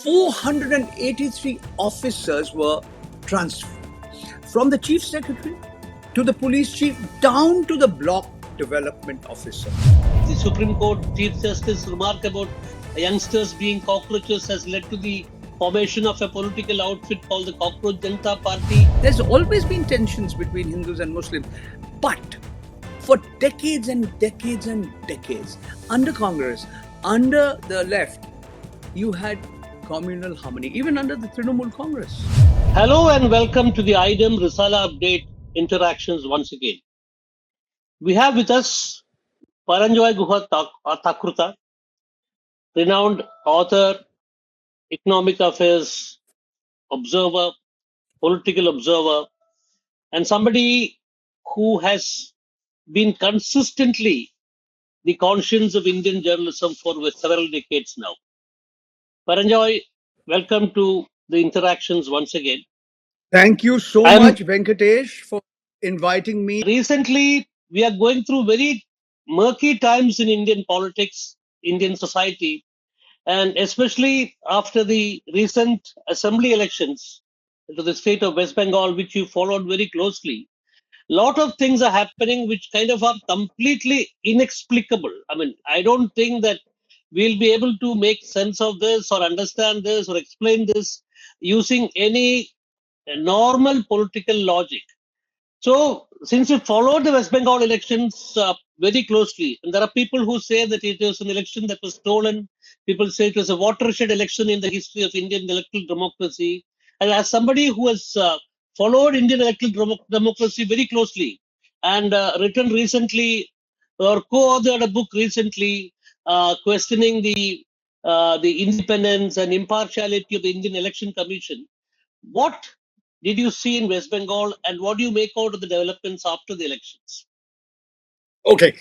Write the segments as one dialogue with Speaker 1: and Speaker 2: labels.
Speaker 1: 483 officers were transferred from the chief secretary to the police chief down to the block development officer.
Speaker 2: The Supreme Court Chief Justice remark about youngsters being cockroaches has led to the formation of a political outfit called the Cockroach Janata Party.
Speaker 1: There's always been tensions between Hindus and Muslims, but for decades and decades and decades, under Congress, under the left, you had communal harmony, even under the Trinamool Congress.
Speaker 2: Hello and welcome to the IDEM Risala Update interactions once again. We have with us Paranjoy Guha Thakurta, renowned author, economic affairs observer, political observer, and somebody who has been consistently the conscience of Indian journalism for several decades now. Paranjoy, welcome to the interactions once again.
Speaker 1: Thank you so much, Venkatesh, for inviting me.
Speaker 2: Recently, we are going through very murky times in Indian politics, Indian society, and especially after the recent assembly elections to the state of West Bengal, which you followed very closely. A lot of things are happening which kind of are completely inexplicable. I mean, I don't think that we'll be able to make sense of this or understand this or explain this using any normal political logic. So, since we followed the West Bengal elections very closely, and there are people who say that it was an election that was stolen, people say it was a watershed election in the history of Indian electoral democracy. And as somebody who has followed Indian electoral democracy very closely and written recently or co-authored a book recently questioning the independence and impartiality of the Indian Election Commission, what did you see in West Bengal and what do you make out of the developments after the elections?
Speaker 1: Okay.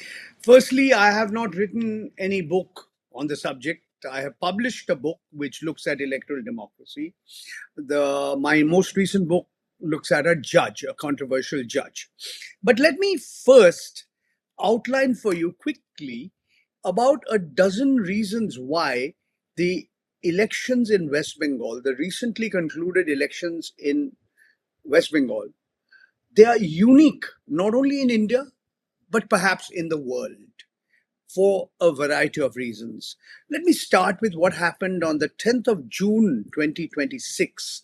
Speaker 1: Firstly, I have not written any book on the subject. I have published a book which looks at electoral democracy. My most recent book looks at a judge, a controversial judge. But let me first outline for you quickly about a dozen reasons why the elections in West Bengal, the recently concluded elections in West Bengal, they are unique not only in India, but perhaps in the world for a variety of reasons. Let me start with what happened on the 10th of June 2026.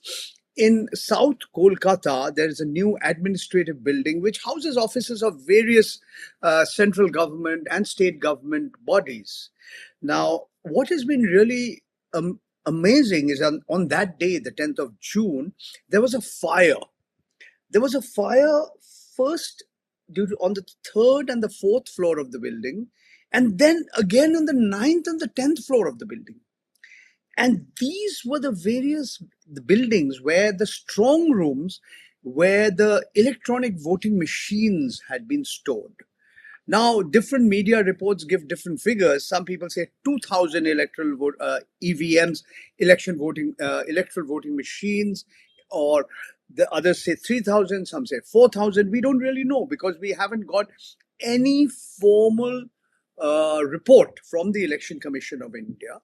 Speaker 1: In South Kolkata, there is a new administrative building which houses offices of various central government and state government bodies. Now, what has been really amazing is on that day, the 10th of June, there was a fire. There was a fire first on the third and the fourth floor of the building, and then again on the ninth and the 10th floor of the building. And these were the buildings where the strong rooms, where the electronic voting machines had been stored. Now, different media reports give different figures. Some people say 2,000 EVMs, electoral voting machines, or the others say 3,000, some say 4,000. We don't really know because we haven't got any formal report from the Election Commission of India.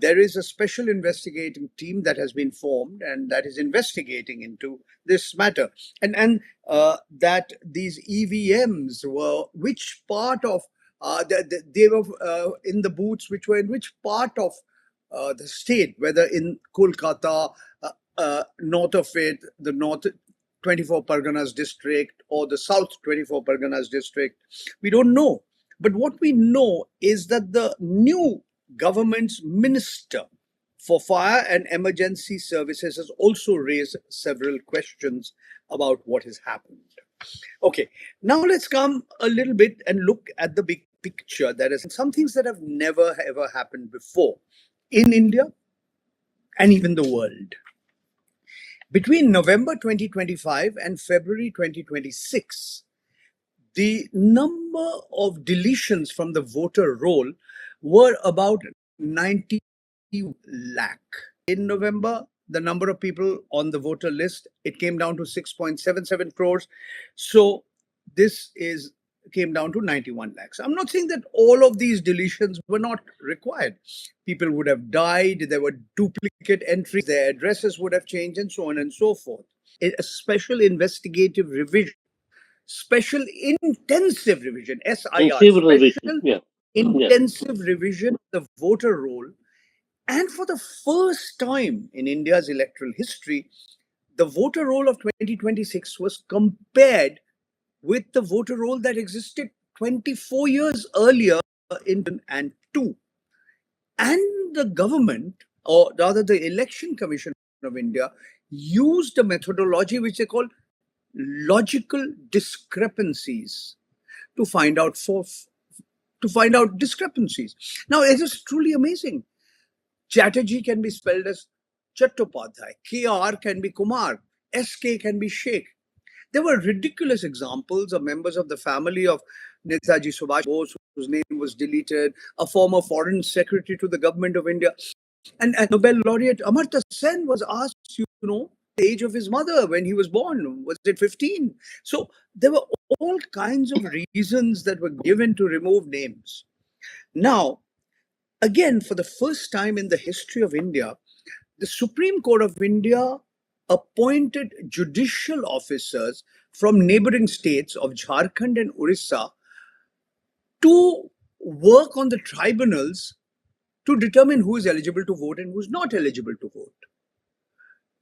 Speaker 1: There is a special investigating team that has been formed and that is investigating into this matter. And that these EVMs were which part of, they were in the booths which were in which part of the state, whether in Kolkata, north of it, the North 24 Parganas district or the South 24 Parganas district. We don't know. But what we know is that the new government's minister for fire and emergency services has also raised several questions about what has happened. Okay, now let's come a little bit and look at the big picture. There are some things that have never ever happened before in India and even the world. Between November 2025 and February 2026, the number of deletions from the voter roll were about 90 lakh. In November, the number of people on the voter list, it came down to 6.77 crores. So this is came down to 91 lakhs. I'm not saying that all of these deletions were not required. People would have died, there were duplicate entries, their addresses would have changed, and so on and so forth. A special investigative revision, special intensive revision, SIR, special intensive revision of the voter roll. And for the first time in India's electoral history, the voter roll of 2026 was compared with the voter roll that existed 24 years earlier in 2002. And the government, or rather the Election Commission of India, used a methodology which they call logical discrepancies to find out discrepancies. Now, it is truly amazing. Chatterjee can be spelled as Chattopadhyay, KR can be Kumar, SK can be Sheikh. There were ridiculous examples of members of the family of Netaji Subhash Bose, whose name was deleted, a former foreign secretary to the government of India. And Nobel laureate Amartya Sen was asked, the age of his mother when he was born. Was it 15? So there were all kinds of reasons that were given to remove names. Now, again, for the first time in the history of India, the Supreme Court of India appointed judicial officers from neighboring states of Jharkhand and Orissa to work on the tribunals to determine who is eligible to vote and who is not eligible to vote.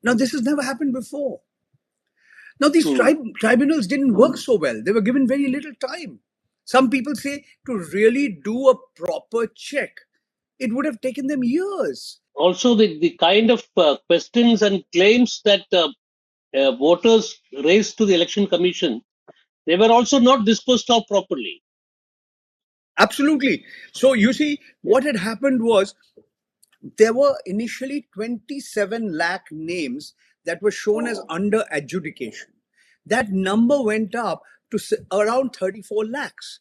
Speaker 1: Now, this has never happened before. Now, these tribunals didn't work so well. They were given very little time. Some people say to really do a proper check, it would have taken them years.
Speaker 2: Also, the kind of questions and claims that voters raised to the Election Commission, they were also not disposed of properly.
Speaker 1: Absolutely. So you see, what had happened was there were initially 27 lakh names that were shown as under adjudication. That number went up to around 34 lakhs.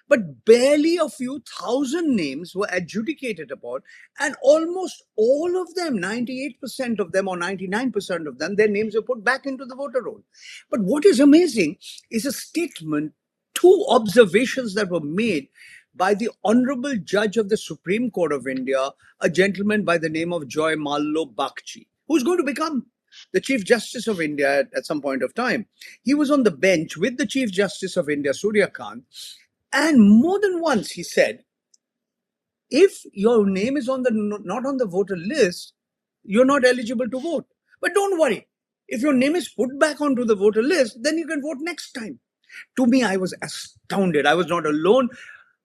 Speaker 1: But barely a few thousand names were adjudicated upon, and almost all of them, 98% of them or 99% of them, their names were put back into the voter roll. But what is amazing is a statement, two observations that were made by the Honorable Judge of the Supreme Court of India, a gentleman by the name of Joy Mallo Bakchi, who's going to become the Chief Justice of India at some point of time. He was on the bench with the Chief Justice of India, Surya Kant, and more than once he said, if your name is not on the voter list, you're not eligible to vote. But don't worry, if your name is put back onto the voter list, then you can vote next time. To me, I was astounded. I was not alone.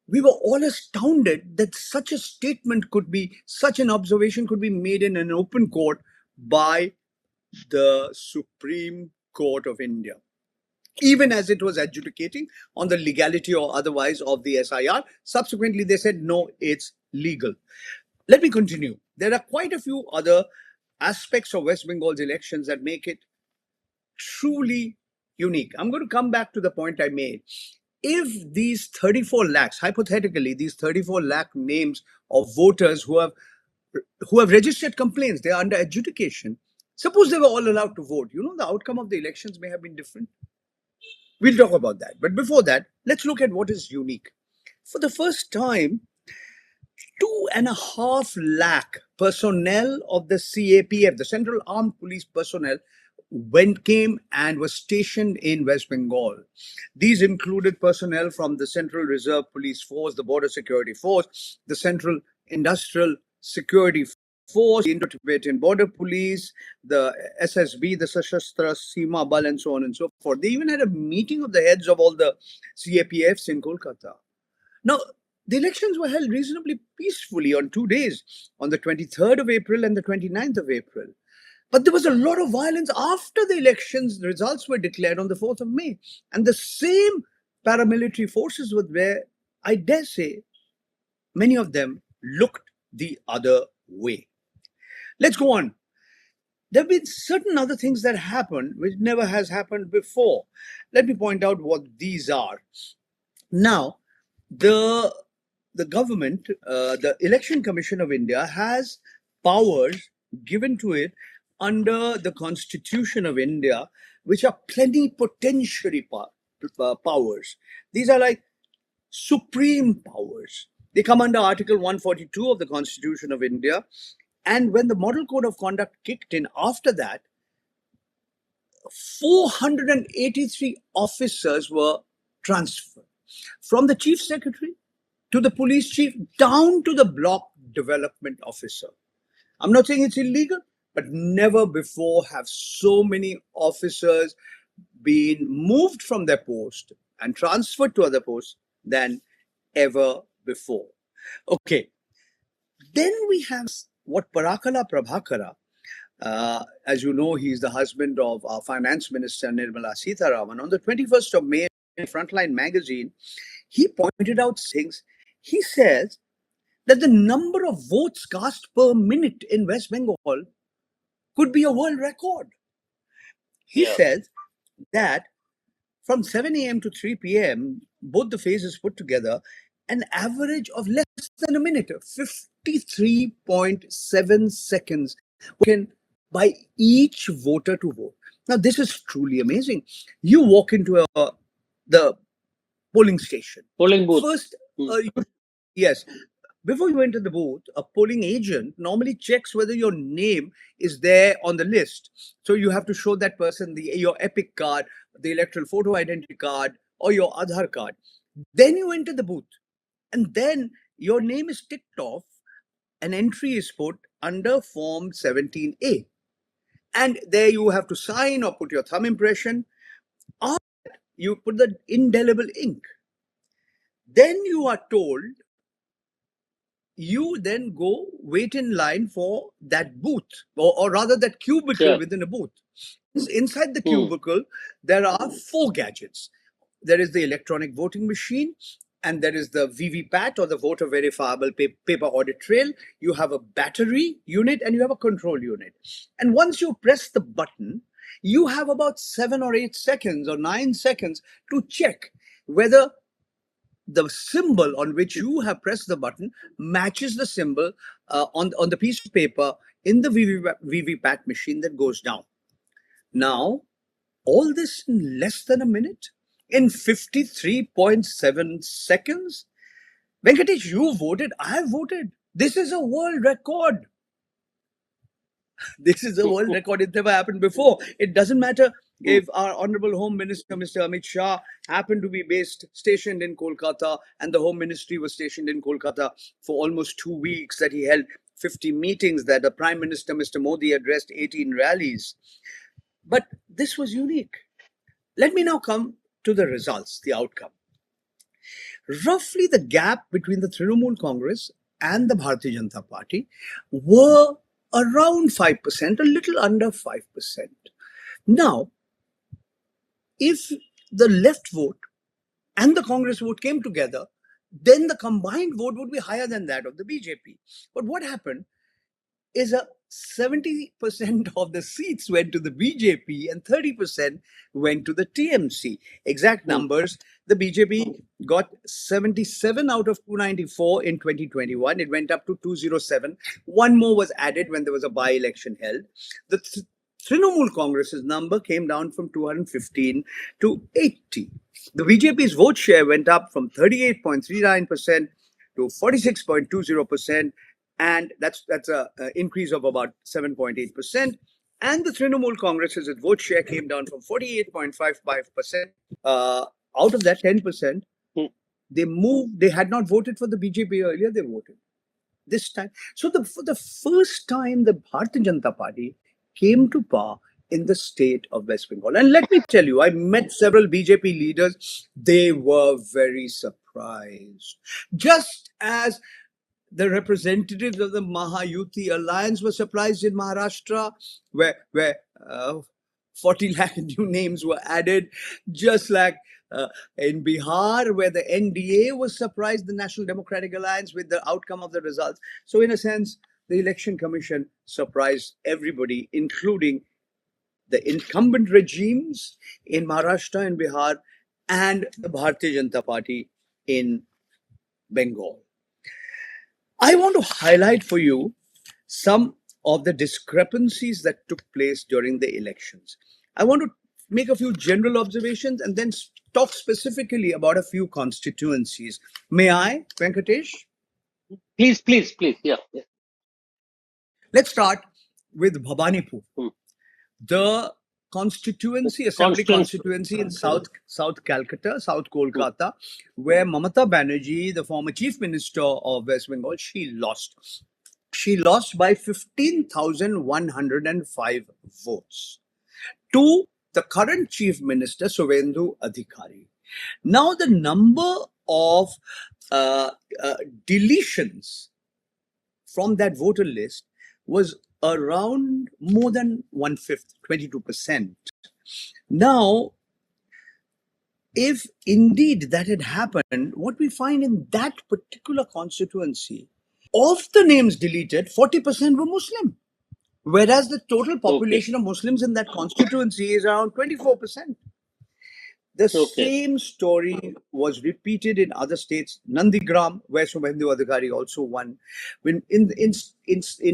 Speaker 1: We were all astounded that such a statement could be, such an observation could be made in an open court by the Supreme Court of India, even as it was adjudicating on the legality or otherwise of the SIR. Subsequently, they said, no, it's legal. Let me continue. There are quite a few other aspects of West Bengal's elections that make it truly unique. I'm going to come back to the point I made. If these 34 lakhs, hypothetically, these 34 lakh names of voters who have registered complaints, they are under adjudication, suppose they were all allowed to vote, the outcome of the elections may have been different. We'll talk about that. But before that, let's look at what is unique. For the first time, 2.5 lakh personnel of the CAPF, the Central Armed Police personnel, came and were stationed in West Bengal. These included personnel from the Central Reserve Police Force, the Border Security Force, the Central Industrial Security Force, the Indo-Tibetan Border Police, the SSB, the Sashastra Seema Bal, and so on and so forth. They even had a meeting of the heads of all the CAPFs in Kolkata. Now, the elections were held reasonably peacefully on 2 days, on the 23rd of April and the 29th of April. But there was a lot of violence after the elections. The results were declared on the 4th of May. And the same paramilitary forces were there. I dare say many of them looked the other way. Let's go on. There have been certain other things that happened which never has happened before. Let me point out what these are. Now, the government, the Election Commission of India, has powers given to it under the Constitution of India, which are plenipotentiary powers. These are like supreme powers. They come under Article 142 of the Constitution of India. And when the Model Code of Conduct kicked in after that, 483 officers were transferred from the chief secretary to the police chief down to the block development officer. I'm not saying it's illegal, but never before have so many officers been moved from their post and transferred to other posts than ever before. Okay. Then we have what Parakala Prabhakara, as you know, he's the husband of our finance minister, Nirmala Sitharaman. On the 21st of May, in Frontline magazine, he pointed out things. He says that the number of votes cast per minute in West Bengal could be a world record. He says that from 7 a.m. to 3 p.m., both the phases put together, an average of less than a minute, 53.7 seconds by each voter to vote. Now, this is truly amazing. You walk into the polling station.
Speaker 2: Polling booth.
Speaker 1: First, yes. Before you enter the booth, a polling agent normally checks whether your name is there on the list. So you have to show that person your EPIC card, the electoral photo identity card, or your Aadhaar card. Then you enter the booth, and then your name is ticked off. An entry is put under Form 17A. And there you have to sign or put your thumb impression. After that, you put the indelible ink. Then you are told, you then go wait in line for that booth, or rather that cubicle within a booth. Inside the cubicle, there are 4 gadgets. There is the electronic voting machine, and there is the VVPAT, or the voter verifiable paper audit trail. You have a battery unit and you have a control unit. And once you press the button, you have about 7 or 8 seconds or 9 seconds to check whether the symbol on which you have pressed the button matches the symbol on the piece of paper in the VVPAT machine that goes down. Now, all this in less than a minute, in 53.7 seconds. Venkatesh, you voted, I voted. This is a world record. This is a world record. It never happened before. It doesn't matter if our Honorable Home Minister, Mr. Amit Shah, happened to be stationed in Kolkata, and the Home Ministry was stationed in Kolkata for almost 2 weeks, that he held 50 meetings, that the Prime Minister, Mr. Modi, addressed 18 rallies. But this was unique. Let me now come to the results, the outcome. Roughly the gap between the Trinamool Congress and the Bharatiya Janata Party were around 5%, a little under 5%. Now, if the left vote and the Congress vote came together, then the combined vote would be higher than that of the BJP. But what happened is 70% of the seats went to the BJP and 30% went to the TMC. Exact numbers, the BJP got 77 out of 294 in 2021. It went up to 207. One more was added when there was a by-election held. The Trinamool Congress's number came down from 215 to 80. The BJP's vote share went up from 38.39% to 46.20%. And that's an increase of about 7.8%. And the Trinamool Congress's vote share came down from 48.55%. Out of that 10%, they had not voted for the BJP earlier, they voted this time. So for the first time, the Bharatiya Janata Party came to power in the state of West Bengal. And let me tell you, I met several BJP leaders. They were very surprised. Just as the representatives of the Mahayuti Alliance were surprised in Maharashtra, where 40 lakh new names were added, just like in Bihar, where the NDA was surprised, the National Democratic Alliance, with the outcome of the results. So in a sense, the Election Commission surprised everybody, including the incumbent regimes in Maharashtra and Bihar and the Bharatiya Janata Party in Bengal. I want to highlight for you some of the discrepancies that took place during the elections. I want to make a few general observations, and then talk specifically about a few constituencies. May I, Venkatesh?
Speaker 2: Please, please, please. Yeah.
Speaker 1: Let's start with Bhabanipur,
Speaker 2: Hmm.
Speaker 1: the constituency, assembly
Speaker 2: Constance.
Speaker 1: constituency in South Calcutta, South Kolkata, where Mamata Banerjee, the former chief minister of West Bengal, she lost. She lost by 15,105 votes to the current chief minister, Suvendu Adhikari. Now, the number of uh, deletions from that voter list was around more than 1/5, 22%. Now, if indeed that had happened, what we find in that particular constituency, of the names deleted, 40% were Muslim, whereas the total population of Muslims in that constituency is around 24%. The same story was repeated in other states. Nandigram, where Subhendu Adhikari also won, in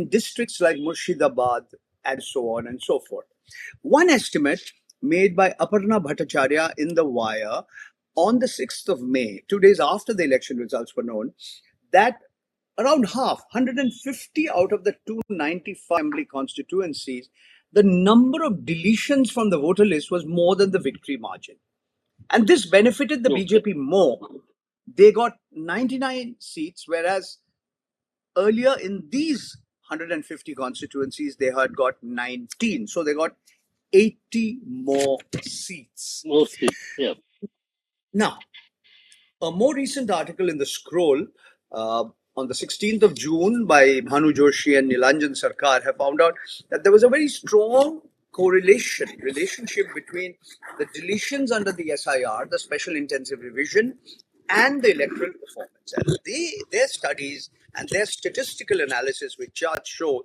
Speaker 1: districts like Murshidabad, and so on and so forth. One estimate made by Aparna Bhattacharya in The Wire on the 6th of May, 2 days after the election results were known, that around half, 150 out of the 295 assembly constituencies, the number of deletions from the voter list was more than the victory margin. And this benefited the BJP more. They got 99 seats, whereas earlier in these 150 constituencies, they had got 19. So they got 80 more seats.
Speaker 2: More seats, yeah.
Speaker 1: Now, a more recent article in the Scroll on the 16th of June by Bhanu Joshi and Nilanjan Sarkar have found out that there was a very strong relationship between the deletions under the SIR, the Special Intensive Revision, and the electoral performance. And their studies and their statistical analysis with charts show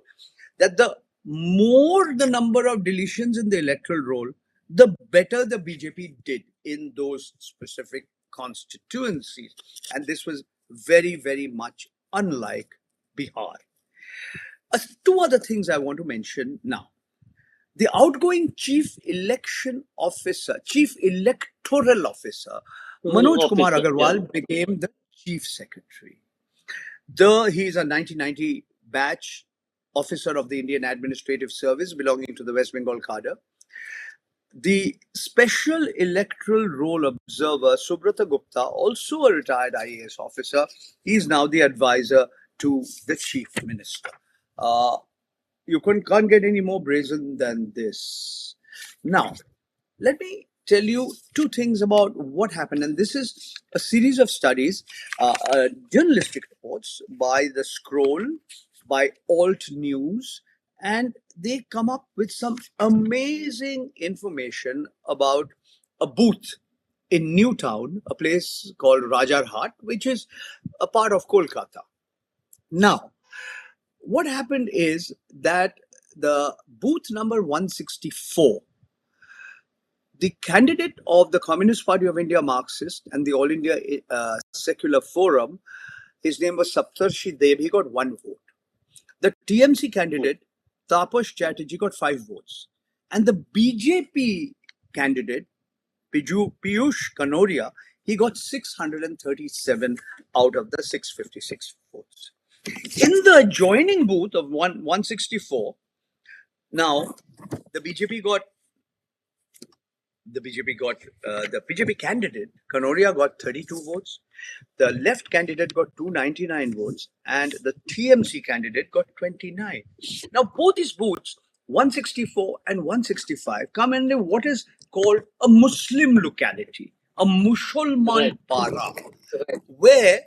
Speaker 1: that the more the number of deletions in the electoral roll, the better the BJP did in those specific constituencies. And this was very, very much unlike Bihar. Two other things I want to mention now. The outgoing chief electoral officer, Manoj Kumar Agarwal, became the chief secretary. He is a 1990 batch officer of the Indian Administrative Service belonging to the West Bengal cadre. The Special Electoral Roll Observer, Subrata Gupta, also a retired IAS officer, he is now the advisor to the Chief Minister. You can't get any more brazen than this. Now, let me tell you two things about what happened. And this is a series of studies, journalistic reports by The Scroll, by Alt News, and they come up with some amazing information about a booth in Newtown, a place called Rajarhat, which is a part of Kolkata. Now, what happened is that the booth number 164, the candidate of the Communist Party of India Marxist and the All India Secular Forum, his name was Saptarshi Dev, he got 1 vote. The TMC candidate, Tapash Chatterjee, got 5 votes. And the BJP candidate, Piyush Kanoria, he got 637 out of the 656 votes. In the adjoining booth of 164, now the BJP candidate, Kanoria, got 32 votes. The left candidate got 299 votes, and the TMC candidate got 29. Now, both these booths, 164 and 165, come in what is called a Muslim locality, a Musulman para, where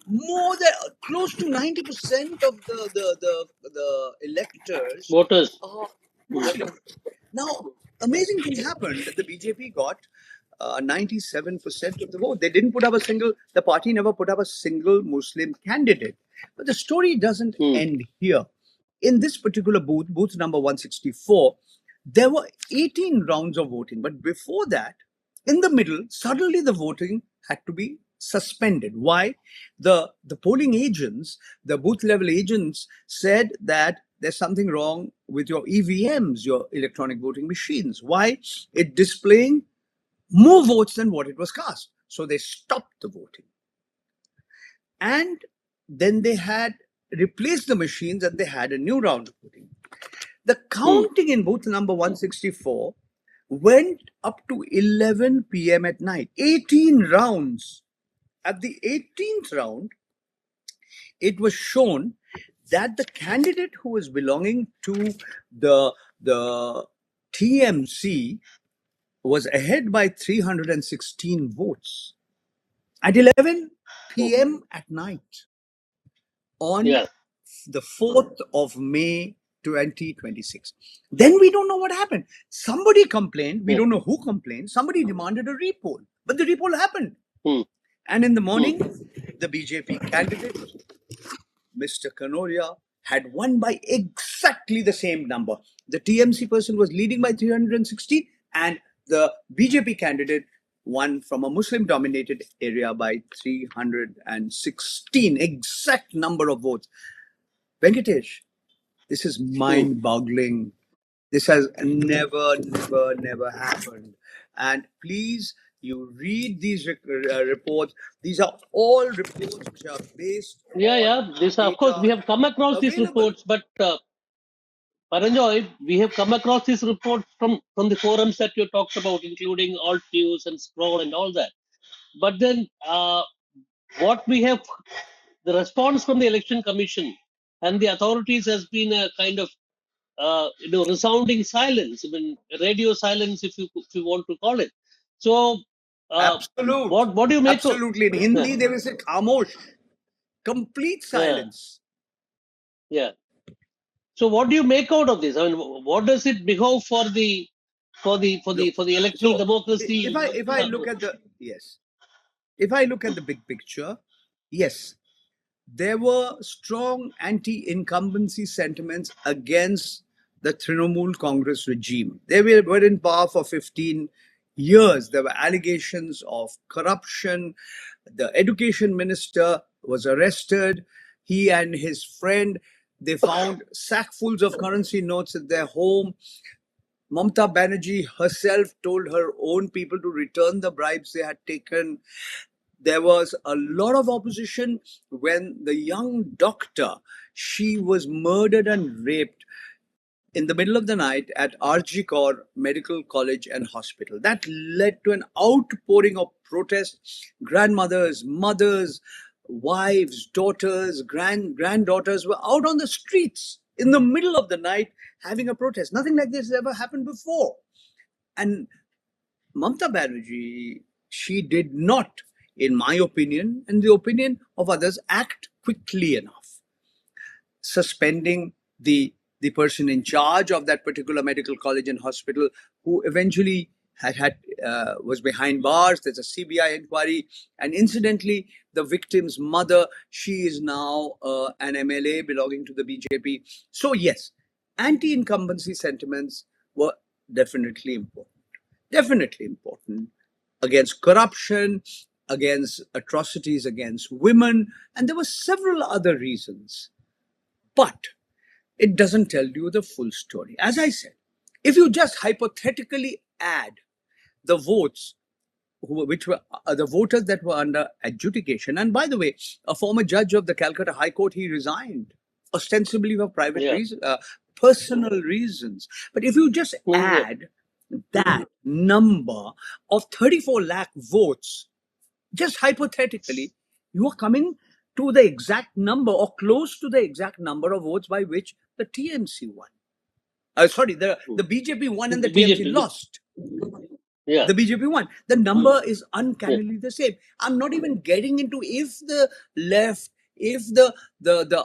Speaker 1: more than close to 90% of the electors,
Speaker 2: voters,
Speaker 1: are Muslim. Now, amazing thing happened that the BJP got 97% of the vote. They didn't put up the party never put up a single Muslim candidate. But the story doesn't end here. In this particular booth number 164, there were 18 rounds of voting. But before that, in the middle, suddenly the voting had to be suspended. Why? The polling agents, the booth level agents said that there's something wrong with your EVMs, your electronic voting machines. Why? It displaying more votes than what it was cast. So they stopped the voting. And then they had replaced the machines and they had a new round of voting. The counting in booth number 164 went up to 11 p.m. at night, 18 rounds. At the 18th round, it was shown that the candidate who was belonging to the TMC was ahead by 316 votes at 11 p.m. at night on the 4th of May 2026. Then we don't know what happened. Somebody complained. We don't know who complained. Somebody demanded a repoll, but the repoll happened. And in the morning, the BJP candidate, Mr. Kanoria, had won by exactly the same number. The TMC person was leading by 316, and the BJP candidate won from a Muslim-dominated area by 316, exact number of votes. Venkitesh, this is mind-boggling. This has never happened. And please, you read these reports. These are all reports which are based on
Speaker 2: These are, of course, we have come across these reports, but Paranjoy, we have come across these reports from the forums that you talked about, including Alt News and Scroll and all that. But then what we have, the response from the Election Commission and the authorities has been a kind of resounding silence, I mean, radio silence, if you want to call it. So,
Speaker 1: absolutely.
Speaker 2: What do you make
Speaker 1: absolutely. In Hindi, they will say khamosh, complete silence.
Speaker 2: So, what do you make out of this? I mean, what does it behove for the electoral democracy?
Speaker 1: If I look at the if I look at the big picture, yes, there were strong anti-incumbency sentiments against the Trinamool Congress regime. They were in power for 15 years. There were allegations of corruption. The education minister was arrested. He and his friend, they found sackfuls of currency notes at their home. Mamata Banerjee herself told her own people to return the bribes they had taken. There was a lot of opposition when the young doctor, she was murdered and raped in the middle of the night at RG Kaur Medical College and Hospital. That led to an outpouring of protest. Grandmothers, mothers, wives, daughters, granddaughters were out on the streets in the middle of the night having a protest. Nothing like this has ever happened before. And Mamata Banerjee, she did not, in my opinion, and the opinion of others, act quickly enough, suspending the person in charge of that particular medical college and hospital, who eventually was behind bars. There's a CBI inquiry, and incidentally, the victim's mother, she is now an MLA belonging to the BJP. So yes, anti-incumbency sentiments were definitely important against corruption, against atrocities against women, and there were several other reasons. But it doesn't tell you the full story. As I said, if you just hypothetically add the votes, which were the voters that were under adjudication, and by the way, a former judge of the Calcutta High Court, he resigned, ostensibly for private reasons, personal reasons. But if you just add that number of 34 lakh votes, just hypothetically, you are coming to the exact number or close to the exact number of votes by which the TMC won. The BJP won and the TMC lost. The BJP won. The number is uncannily the same. I'm not even getting into if the left, if the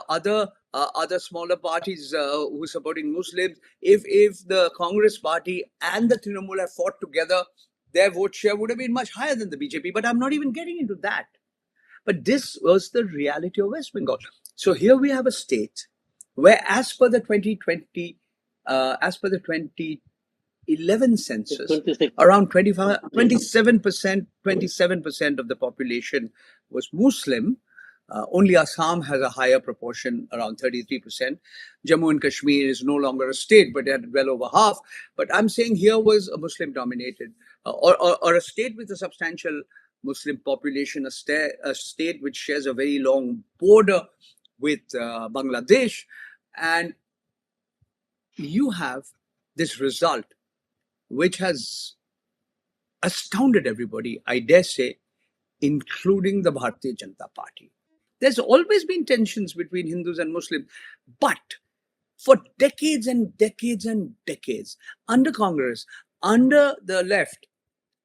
Speaker 1: other smaller parties who are supporting Muslims, if the Congress party and the Trinamool have fought together, their vote share would have been much higher than the BJP. But I'm not even getting into that. But this was the reality of West Bengal. So here we have a state where, as per the 2011 census, around 27% of the population was Muslim, Only Assam has a higher proportion, around 33%. Jammu and Kashmir is no longer a state, but it had well over half. But I'm saying here was a Muslim dominated, or a state with a substantial Muslim population, a state which shares a very long border with Bangladesh. And you have this result, which has astounded everybody, I dare say, including the Bharatiya Janata Party. There's always been tensions between Hindus and Muslims, but for decades and decades and decades, under Congress, under the left,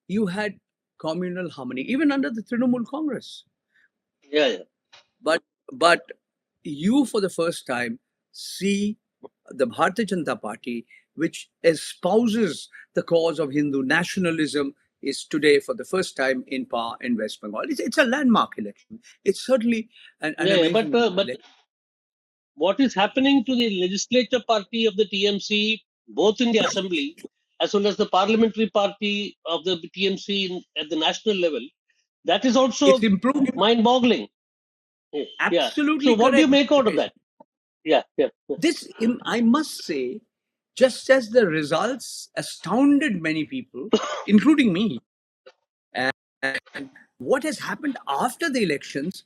Speaker 1: you had communal harmony, even under the Trinamool Congress.
Speaker 2: Yeah.
Speaker 1: But you, for the first time, see the Bharatiya Janata Party, which espouses the cause of Hindu nationalism, is today for the first time in power in West Bengal. It's a landmark election. It's certainly an amazing
Speaker 2: But
Speaker 1: election.
Speaker 2: what is happening to the legislature party of the TMC, both in the assembly as well as the parliamentary party of the TMC at the national level, that is also
Speaker 1: It's improved.
Speaker 2: mind-boggling.
Speaker 1: Absolutely
Speaker 2: So what do you
Speaker 1: correct.
Speaker 2: make out of that? Yeah.
Speaker 1: This, I must say, just as the results astounded many people, including me, and what has happened after the elections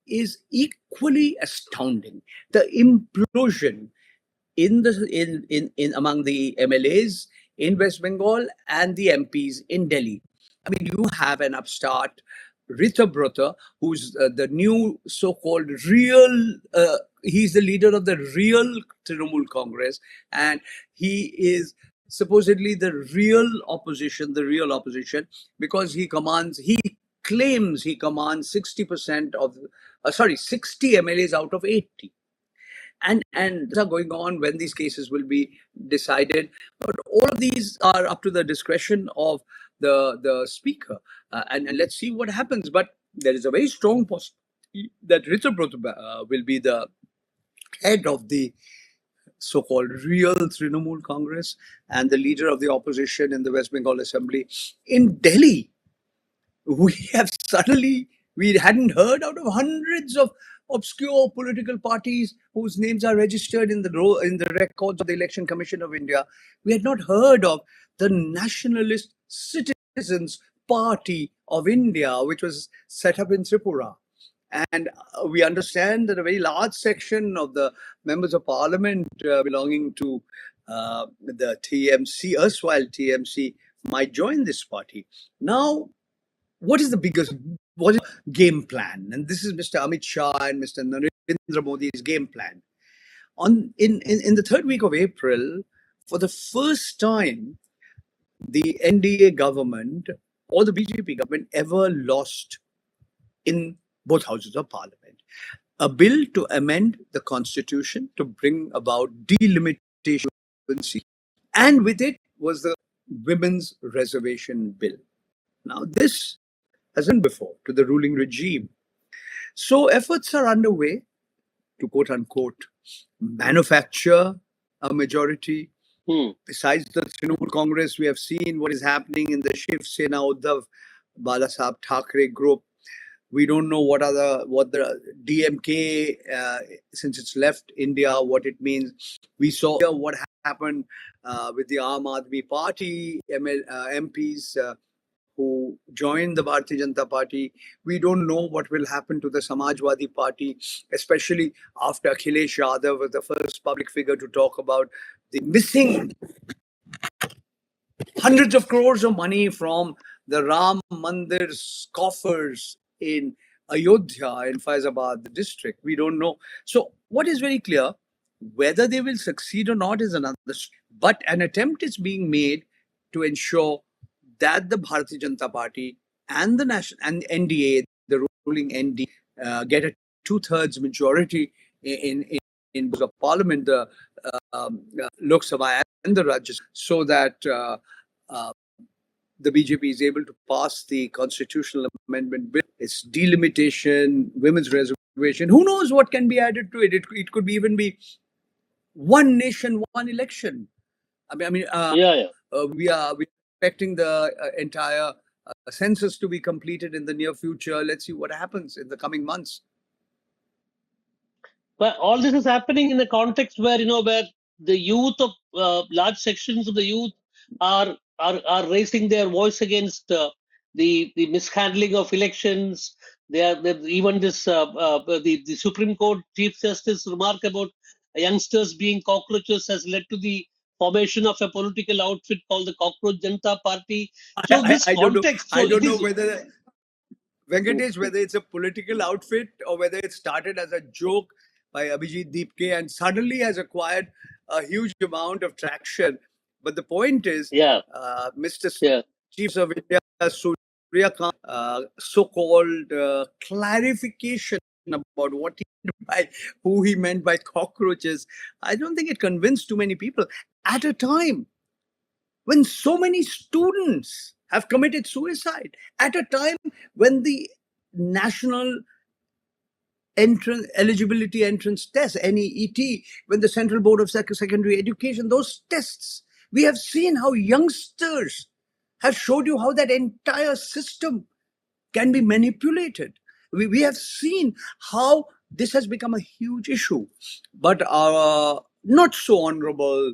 Speaker 1: is equally astounding. The implosion in among the MLAs in West Bengal and the MPs in Delhi. I mean, you have an upstart, Rita Brota, who's the new so-called real, he's the leader of the real Trinamool Congress, and he is supposedly the real opposition, because he claims he commands 60% of, 60 MLAs out of 80. And these are going on when these cases will be decided. But all of these are up to the discretion of the speaker, and let's see what happens. But there is a very strong possibility that Richard will be the head of the so-called real Trinamool Congress and the leader of the opposition in the West Bengal Assembly. In Delhi, we hadn't heard, out of hundreds of obscure political parties whose names are registered in the records of the Election Commission of India, we had not heard of the Nationalist Citizens Party of India, which was set up in Tripura. And we understand that a very large section of the members of parliament belonging to the TMC, erstwhile TMC, might join this party. Now, what is the game plan? And this is Mr. Amit Shah and Mr. Narendra Modi's game plan. In the third week of April, for the first time, the NDA government or the BJP government ever lost in both houses of parliament a bill to amend the constitution to bring about delimitation, and with it was the women's reservation bill. Now, this hasn't before to the ruling regime. So efforts are underway to, quote unquote, manufacture a majority. Besides the Trinamool Congress, we have seen what is happening in the Shiv Sena Uddhav Balasaheb Thackeray group. We don't know what the DMK, since it's left India, what it means. We saw what happened with the Aam Aadmi Party MPs who joined the Bharatiya Janata Party. We don't know what will happen to the Samajwadi Party, especially after Akhilesh Yadav was the first public figure to talk about the missing hundreds of crores of money from the Ram Mandir's coffers in Ayodhya, in Faizabad, the district. We don't know. So what is very clear, whether they will succeed or not is another story. But an attempt is being made to ensure that the Bharatiya Janata Party and the NDA, the ruling NDA, get a 2/3 majority in the parliament, the Lok Sabha and the Rajya Sabha, so that the BJP is able to pass the constitutional amendment bill. It's delimitation, women's reservation. Who knows what can be added to it? It could even be one nation, one election. We are expecting the entire census to be completed in the near future. Let's see what happens in the coming months.
Speaker 2: But all this is happening in a context where where the youth of large sections of the youth are raising their voice against the mishandling of elections. Even this the Supreme Court Chief Justice remark about youngsters being cockroaches has led to the formation of a political outfit called the Cockroach Janata Party. So this
Speaker 1: I don't know.
Speaker 2: context, so
Speaker 1: I
Speaker 2: it
Speaker 1: don't know
Speaker 2: is.
Speaker 1: whether Venkatesh, whether it's a political outfit or whether it started as a joke by Abhijit Deepke and suddenly has acquired a huge amount of traction. But the point is,
Speaker 2: Yeah,
Speaker 1: Mr.
Speaker 2: yeah.
Speaker 1: Chief of India, Surya Khan, so-called clarification about what he meant by who he meant by cockroaches, I don't think it convinced too many people at a time when so many students have committed suicide, at a time when the national entrance eligibility entrance test, NEET, when the Central Board of Secondary Education, those tests, we have seen how youngsters have showed you how that entire system can be manipulated. We have seen how this has become a huge issue. But our not so honorable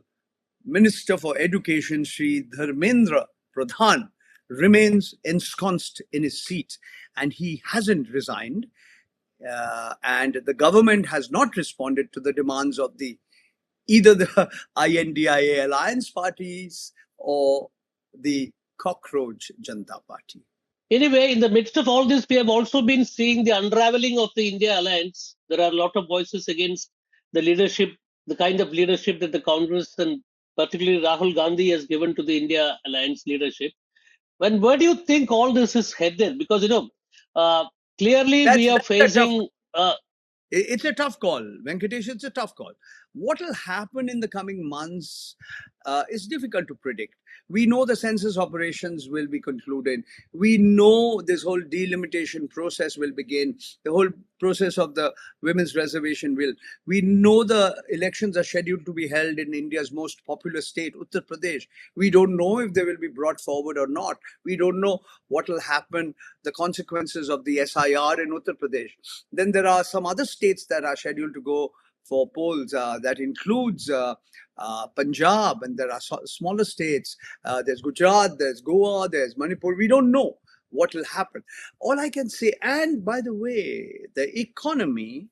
Speaker 1: Minister for Education, Sri Dharmendra Pradhan, remains ensconced in his seat and he hasn't resigned. And the government has not responded to the demands of either the INDIA alliance parties or the Cockroach Janata Party.
Speaker 2: Anyway, in the midst of all this, we have also been seeing the unraveling of the India alliance. There are a lot of voices against the leadership, the kind of leadership that the Congress and particularly Rahul Gandhi has given to the India alliance leadership. Where do you think all this is headed? Because uh, clearly we are
Speaker 1: That's a tough.
Speaker 2: facing.
Speaker 1: It's a tough call, Venkatesh. It's a tough call. What will happen in the coming months is difficult to predict. We know the census operations will be concluded. We know this whole delimitation process will begin. The whole process of the women's reservation will. We know the elections are scheduled to be held in India's most populous state, Uttar Pradesh. We don't know if they will be brought forward or not. We don't know what will happen, the consequences of the SIR in Uttar Pradesh. Then there are some other states that are scheduled to go for polls. That includes Punjab, and there are smaller states. There's Gujarat, there's Goa, there's Manipur. We don't know what will happen. All I can say, and by the way, the economy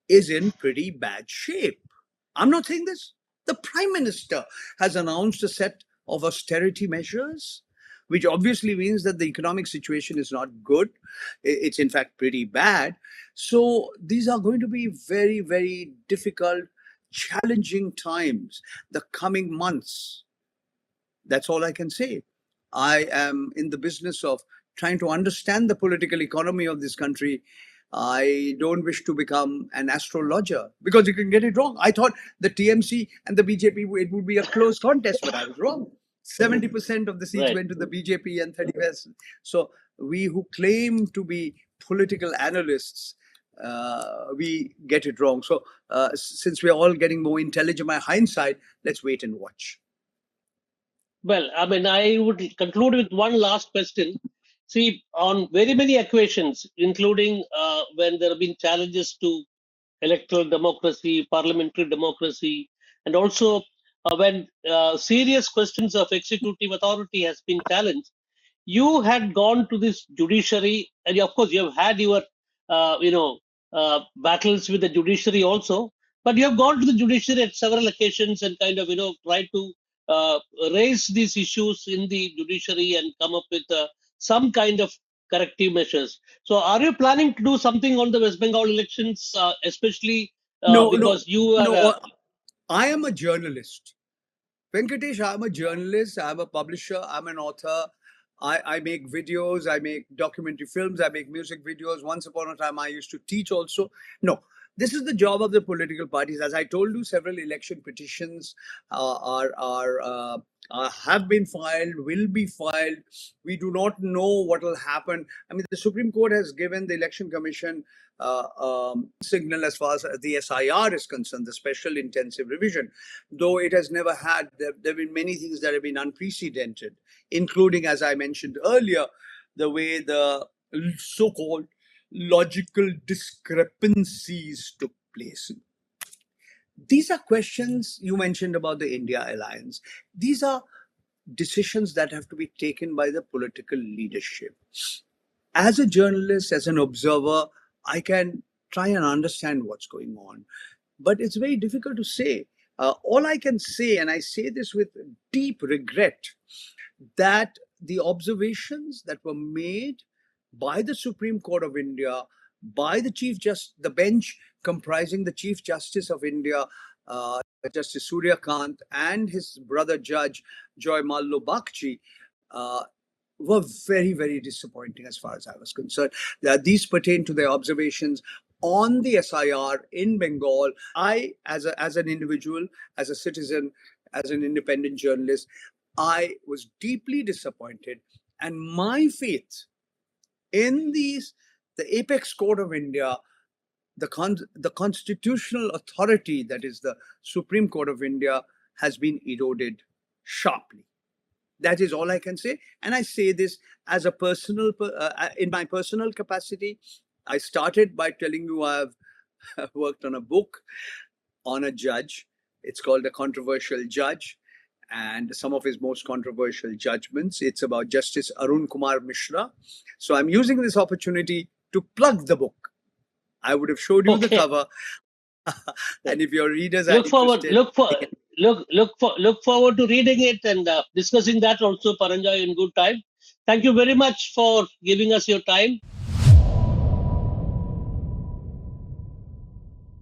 Speaker 1: is in pretty bad shape. I'm not saying this. The Prime Minister has announced a set of austerity measures, which obviously means that the economic situation is not good. It's in fact pretty bad. So these are going to be very, very difficult, challenging times, the coming months. That's all I can say. I am in the business of trying to understand the political economy of this country. I don't wish to become an astrologer because you can get it wrong. I thought the TMC and the BJP, it would be a close contest, but I was wrong. 70% of the seats
Speaker 2: Right.
Speaker 1: went to the BJP and 30%. So we who claim to be political analysts, we get it wrong. So since we're all getting more intelligent by hindsight, let's wait and watch.
Speaker 2: Well, I mean, I would conclude with one last question. See, on very many occasions, including when there have been challenges to electoral democracy, parliamentary democracy, and also when serious questions of executive authority has been challenged, you had gone to this judiciary, and of course you have had your battles with the judiciary also, but you have gone to the judiciary at several occasions and kind of tried to uh, raise these issues in the judiciary and come up with some kind of corrective measures. So are you planning to do something on the West Bengal elections, especially
Speaker 1: No, no,
Speaker 2: because you are
Speaker 1: no. I am a journalist. Venkatesh, I'm a journalist, I'm a publisher, I'm an author. I make videos, I make documentary films, I make music videos. Once upon a time, I used to teach also. No, this is the job of the political parties. As I told you, several election petitions have been filed, will be filed. We do not know what will happen. I mean, the Supreme Court has given the Election Commission signal as far as the SIR is concerned, the special intensive revision, though it has never had, there have been many things that have been unprecedented, including, as I mentioned earlier, the way the so called logical discrepancies took place. These are questions you mentioned about the India alliance. These are decisions that have to be taken by the political leadership. As a journalist, as an observer, I can try and understand what's going on, but it's very difficult to say. All I can say, and I say this with deep regret, that the observations that were made by the Supreme Court of India, by the the bench comprising the Chief Justice of India, Justice Surya Kant, and his brother Judge Joy Mallo Bakchi, uh, were very, very disappointing as far as I was concerned. These pertain to their observations on the SIR in Bengal. I, as an individual, as a citizen, as an independent journalist, I was deeply disappointed, and my faith in the apex court of India, the constitutional authority that is the Supreme Court of India, has been eroded sharply. That is all I can say, and I say this as a in my personal capacity. I started by telling you I've worked on a book on a judge. It's called A Controversial Judge, and some of his most controversial judgments. It's about Justice Arun Kumar Mishra. So I'm using this opportunity to plug the book. I would have showed you the
Speaker 2: Okay.
Speaker 1: cover, and if your readers are
Speaker 2: Look forward.
Speaker 1: interested,
Speaker 2: Look forward to reading it and discussing that also, Paranjoy, in good time. Thank you very much for giving us your time.